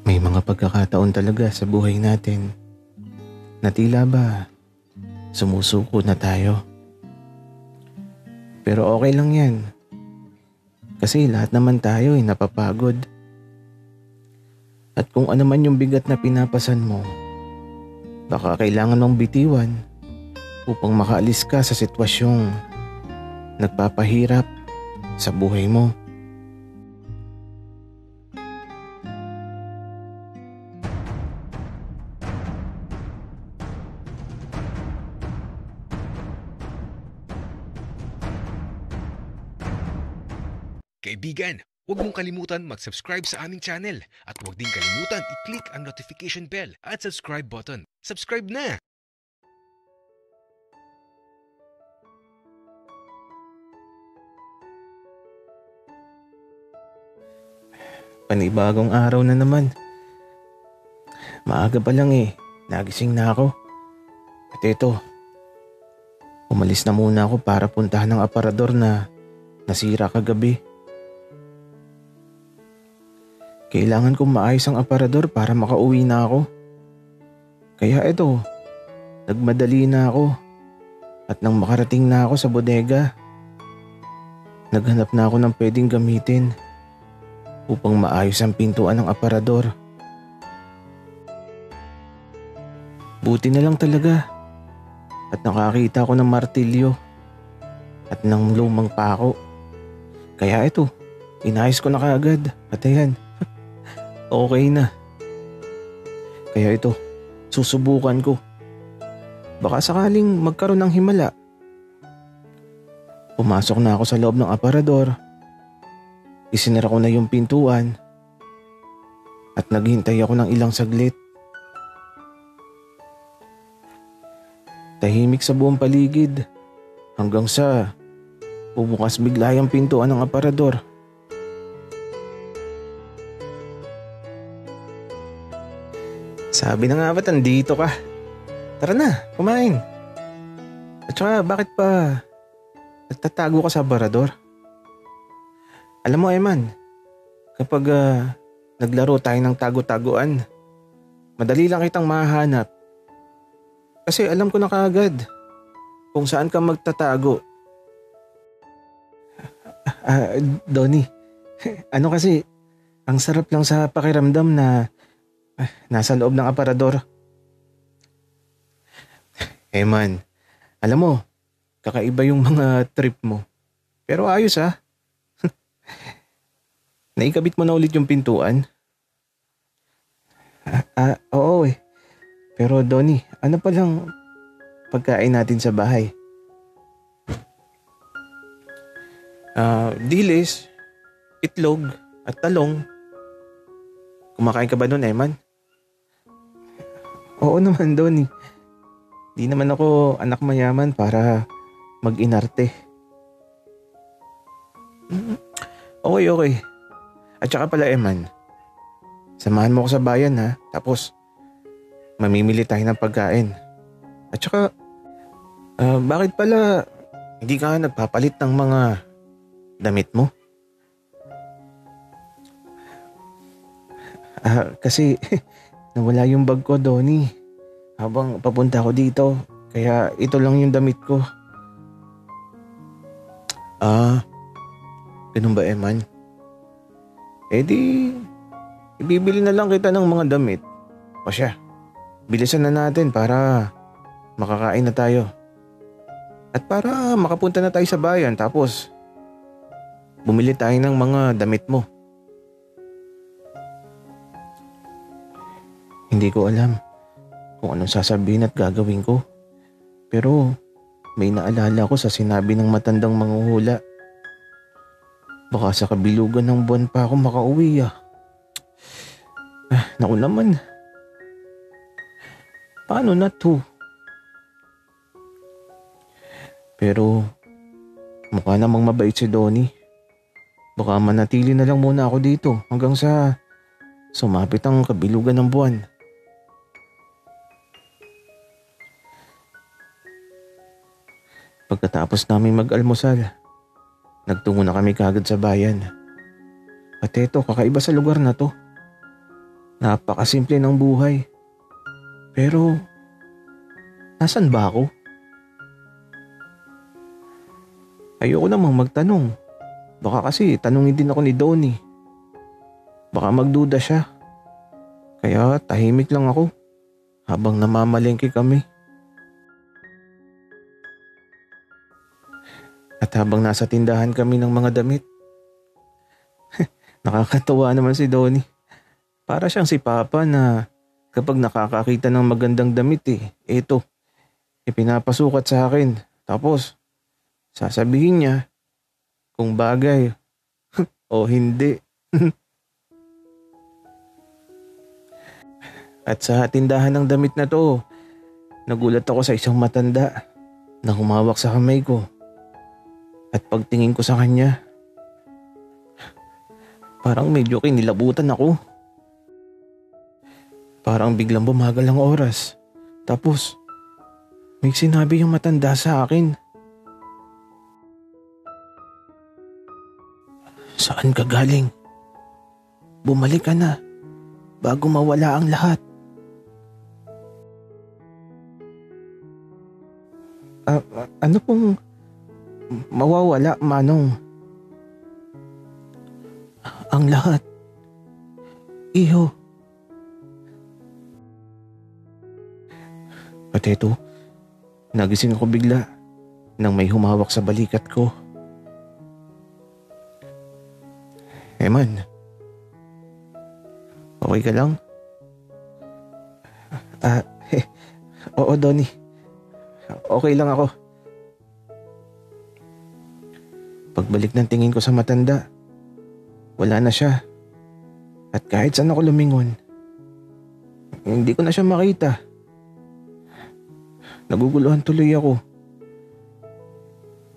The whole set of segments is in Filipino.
May mga pagkakataon talaga sa buhay natin na tila ba sumusuko na tayo. Pero okay lang yan. Kasi lahat naman tayo ay napapagod. At kung ano man yung bigat na pinapasan mo, baka kailangan mong bitiwan upang makaalis ka sa sitwasyong nagpapahirap sa buhay mo. Kaibigan, huwag mong kalimutan mag-subscribe sa aming channel at huwag din kalimutan i-click ang notification bell at subscribe button. Subscribe na! Panibagong araw na naman. Maaga pa lang nagising na ako. At eto, umalis na muna ako para puntahan ng aparador na nasira kagabi. Kailangan kong maayos ang aparador para makauwi na ako. Kaya eto, nagmadali na ako. At nang makarating na ako sa bodega, naghanap na ako ng pwedeng gamitin upang maayos ang pintuan ng aparador. Buti na lang talaga at nakakita ako ng martilyo at ng lumang pako. Kaya ito, inayos ko na kaagad at ayan, okay na. Kaya ito, susubukan ko. Baka sakaling magkaroon ng himala. Pumasok na ako sa loob ng aparador. Isinara ko na yung pintuan at naghintay ako ng ilang saglit. Tahimik sa buong paligid hanggang sa bumukas bigla yung pintuan ng aparador. Sabi na nga ba't andito ka? Tara na, kumain. At saka bakit pa nagtatago ka sa aparador? Alam mo Eman, kapag naglaro tayo ng tago-taguan, madali lang kitang mahahanap. Kasi alam ko na kaagad kung saan ka magtatago. Donnie, ano kasi, ang sarap lang sa pakiramdam na nasa loob ng aparador. Eman, alam mo, kakaiba yung mga trip mo. Pero ayos Naikabit mo na ulit yung pintuan? Oo Pero Donnie, ano palang pagkain natin sa bahay? Dilis, itlog at talong. Kumakain ka ba nun, Eman? Oo naman, Donnie. Di naman ako anak mayaman para mag-inarte. Okay. At saka pala Eman, samahan mo ko sa bayan tapos mamimili tayo ng pagkain. At saka, bakit pala hindi ka nagpapalit ng mga damit mo? Kasi nawala yung bag ko, Donnie. Habang papunta ko dito, kaya ito lang yung damit ko. Ganun ba, Eman? Di, ibibili na lang kita ng mga damit. O siya, bilisan na natin para makakain na tayo. At para makapunta na tayo sa bayan tapos bumili tayo ng mga damit mo. Hindi ko alam kung anong sasabihin at gagawin ko. Pero may naalala ko sa sinabi ng matandang manghuhula. Baka sa kabilugan ng buwan pa ako makauwi Naku naman. Paano na to? Pero mukha namang mabait si Donnie. Baka manatili na lang muna ako dito hanggang sa sumapit ang kabilugan ng buwan. Pagkatapos namin mag-almusal, nagtungo na kami kagad sa bayan. At eto, kakaiba sa lugar na to. Napakasimple ng buhay. Pero, nasan ba ako? Ayoko namang magtanong. Baka kasi tanungin din ako ni Donnie. Baka magduda siya. Kaya tahimik lang ako habang namamalengke kami. At habang nasa tindahan kami ng mga damit, nakakatawa naman si Donnie. Para siyang si Papa na kapag nakakakita ng magandang damit eto, ipinapasukat sa akin. Tapos, sasabihin niya kung bagay o hindi. At sa tindahan ng damit na to, nagulat ako sa isang matanda na humawak sa kamay ko. At pagtingin ko sa kanya, parang medyo kinilabutan ako. Parang biglang bumagal ang oras. Tapos, may sinabi yung matanda sa akin. Saan ka galing? Bumalik ka na bago mawala ang lahat. Ano pong mawawala, Manong? Ang lahat. Iho. At eto, nagising ako bigla nang may humawak sa balikat ko. Eman, okay ka lang? Oo, Donnie. Okay lang ako. Pagbalik ng tingin ko sa matanda, wala na siya. At kahit saan ako lumingon, hindi ko na siya makita. Naguguluhan tuloy ako.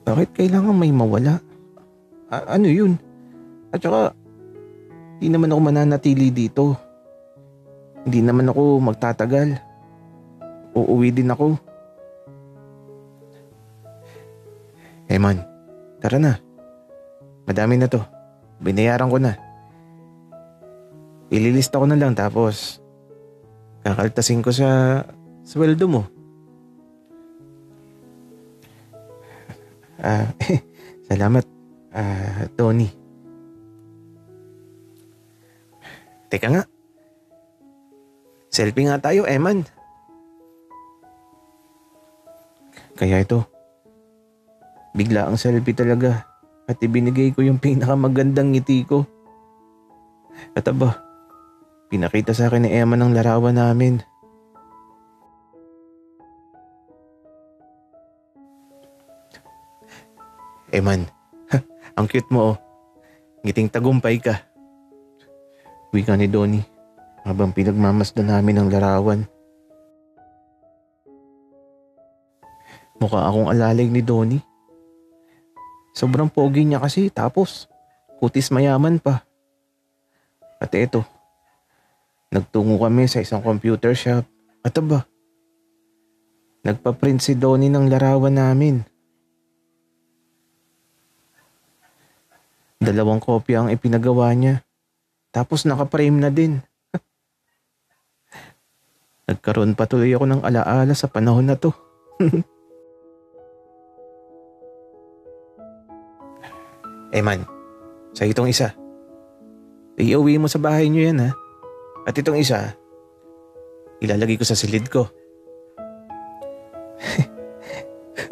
Bakit kailangan may mawala? Ano yun? At saka, hindi naman ako mananatili dito. Hindi naman ako magtatagal. Uuwi din ako. Man, tara na. Madami na to. Binayaran ko na. Ililista ko na lang tapos kakaltasin ko sa sweldo mo. Salamat, Tony. Teka nga. Selfie nga tayo, Eman. Kaya ito, bigla ang selfie talaga at ibinigay ko yung pinakamagandang ngiti ko. At aba, pinakita sa akin ni Emma ng larawan namin. Eman, ang cute mo oh. Ngiting tagumpay ka. Wika ni Donnie habang pinagmamasdan namin ang larawan. Mukha akong alalay ni Donnie. Sobrang pogi niya kasi tapos kutis mayaman pa. At eto, nagtungo kami sa isang computer shop. At aba, nagpa-print si Donnie ng larawan namin. 2 kopya ang ipinagawa niya. Tapos naka-frame na din. Nagkaroon pa tuloy ako ng alaala sa panahon na to. Man, sa itong isa. Iuwi mo sa bahay niyo yan ha. At itong isa, ilalagay ko sa silid ko.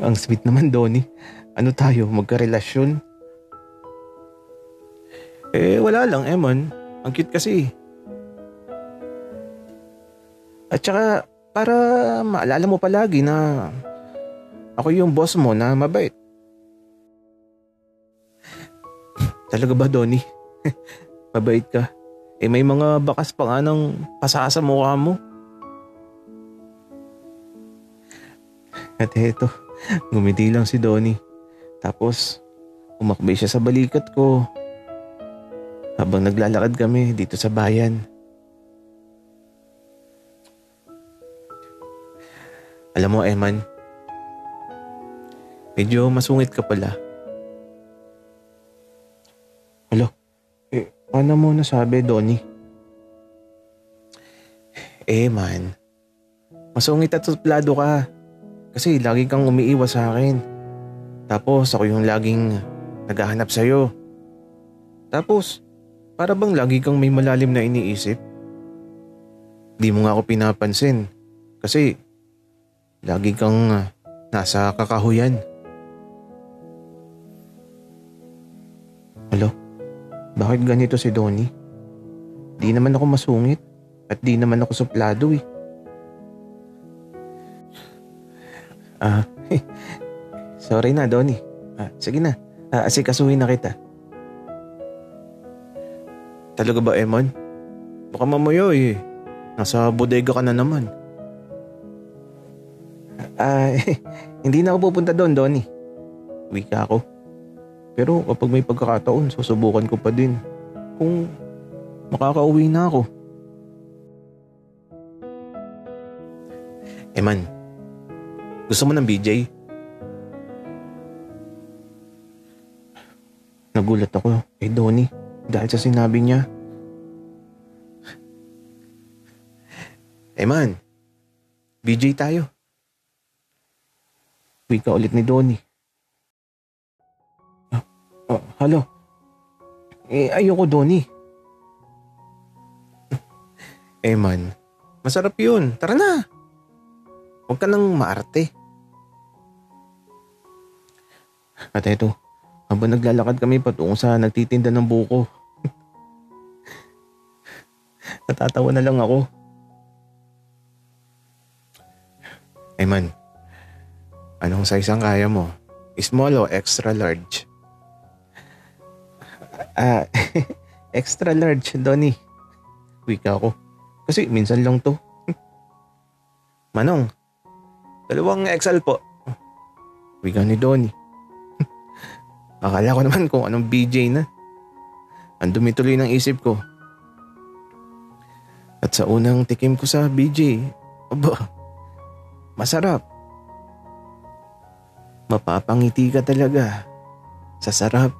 Ang sweet naman, Donnie. Ano tayo, magkarelasyon? Wala lang, Eman. Ang cute kasi. At saka, para maalala mo palagi na ako yung boss mo na mabait. Talaga ba, Donnie? Mabait ka. May mga bakas pa nga ng pasa sa mukha mo. At eto, ngumiti lang si Donnie. Tapos, umakbay siya sa balikat ko. Habang naglalakad kami dito sa bayan. Alam mo, Eman, medyo masungit ka pala. Alo, paano mo nasabi, Donnie? Man, masungit at suplado ka. Kasi lagi kang umiiwas sa akin. Tapos ako yung laging naghahanap sa'yo. Tapos, para bang lagi kang may malalim na iniisip? Di mo nga ako pinapansin. Kasi, lagi kang nasa kakahuyan. Alo, bakit ganito si Donnie? Di naman ako masungit at di naman ako suplado eh. Sorry na, Donnie. Sige na, asikasuhin na kita. Talaga ba, Eman? Baka mamaya nasa bodega ka na naman. Hindi na ako pupunta doon, Donnie. Uwi ka ako. Pero kapag may pagkakataon, susubukan ko pa din kung makakauwi na ako. Eman, gusto mo ng BJ? Nagulat ako kay Donnie dahil sa sinabi niya. Man, BJ tayo. Uwi ka ulit ni Donnie. Halo? Ayoko, Donnie. Man, masarap yun. Tara na. Huwag ka nang maarte. At eto, habang naglalakad kami patungo sa nagtitinda ng buko. Natatawa na lang ako. Man, anong size ang kaya mo? Small o extra large? Extra large, Donnie. Wika ako. Kasi minsan lang to. Manong, 2 XL po. Wika ni Donnie. Akala ko naman kung anong BJ na. Ang dumi tuloy ng isip ko. At sa unang tikim ko sa BJ, masarap. Mapapangiti ka talaga sa sarap.